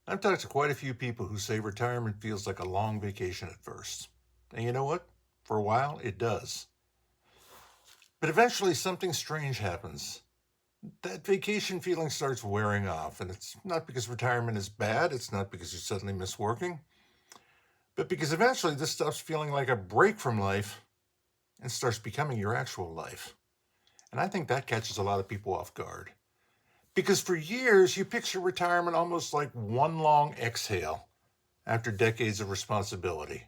I've talked to quite a few people who say retirement feels like a long vacation at first. And you know what? For a while, it does. But eventually, something strange happens. That vacation feeling starts wearing off, and it's not because retirement is bad, it's not because you suddenly miss working, but because eventually this stops feeling like a break from life and starts becoming your actual life. And I think that catches a lot of people off guard. Because for years, you picture retirement almost like one long exhale after decades of responsibility.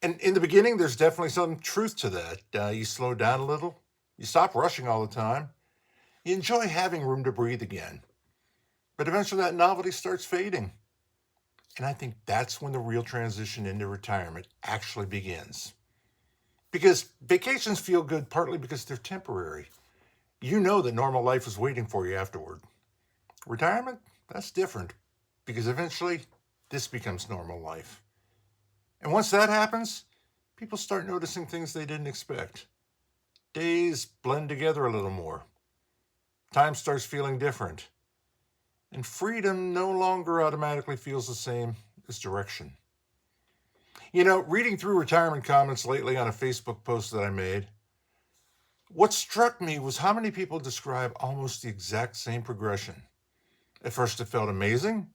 And in the beginning, there's definitely some truth to that. You slow down a little, you stop rushing all the time, you enjoy having room to breathe again. But eventually, that novelty starts fading. And I think that's when the real transition into retirement actually begins. Because vacations feel good partly because they're temporary. You know that normal life is waiting for you afterward. Retirement, that's different because eventually this becomes normal life. And once that happens, people start noticing things they didn't expect. Days blend together a little more. Time starts feeling different. And freedom no longer automatically feels the same as direction. Reading through retirement comments lately on a Facebook post that I made, what struck me was how many people describe almost the exact same progression. At first, it felt amazing.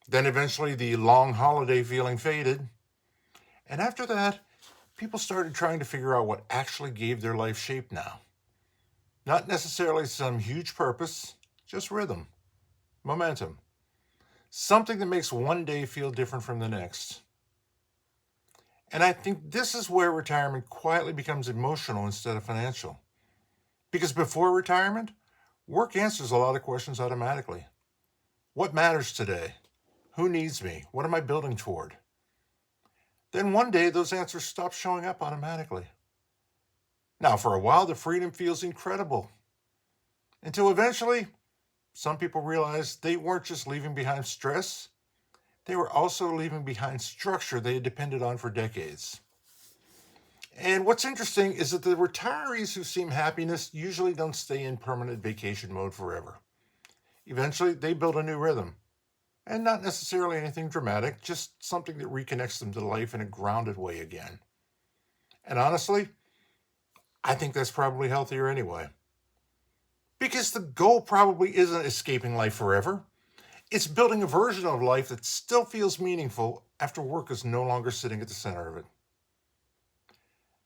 Then eventually, the long holiday feeling faded. And after that, people started trying to figure out what actually gave their life shape now. Not necessarily some huge purpose, just rhythm, momentum. Something that makes one day feel different from the next. And I think this is where retirement quietly becomes emotional instead of financial. Because before retirement, work answers a lot of questions automatically. What matters today? Who needs me? What am I building toward? Then one day, those answers stop showing up automatically. Now, for a while, the freedom feels incredible. Until eventually, some people realize they weren't just leaving behind stress, they were also leaving behind structure they had depended on for decades. And what's interesting is that the retirees who seem happiness usually don't stay in permanent vacation mode forever. Eventually, they build a new rhythm. And not necessarily anything dramatic, just something that reconnects them to life in a grounded way again. And honestly, I think that's probably healthier anyway. Because the goal probably isn't escaping life forever. It's building a version of life that still feels meaningful after work is no longer sitting at the center of it.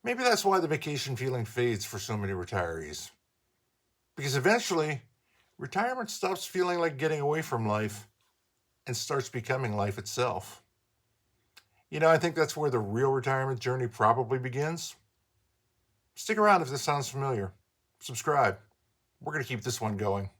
Maybe that's why the vacation feeling fades for so many retirees. Because eventually, retirement stops feeling like getting away from life and starts becoming life itself. I think that's where the real retirement journey probably begins. Stick around if this sounds familiar. Subscribe. We're going to keep this one going.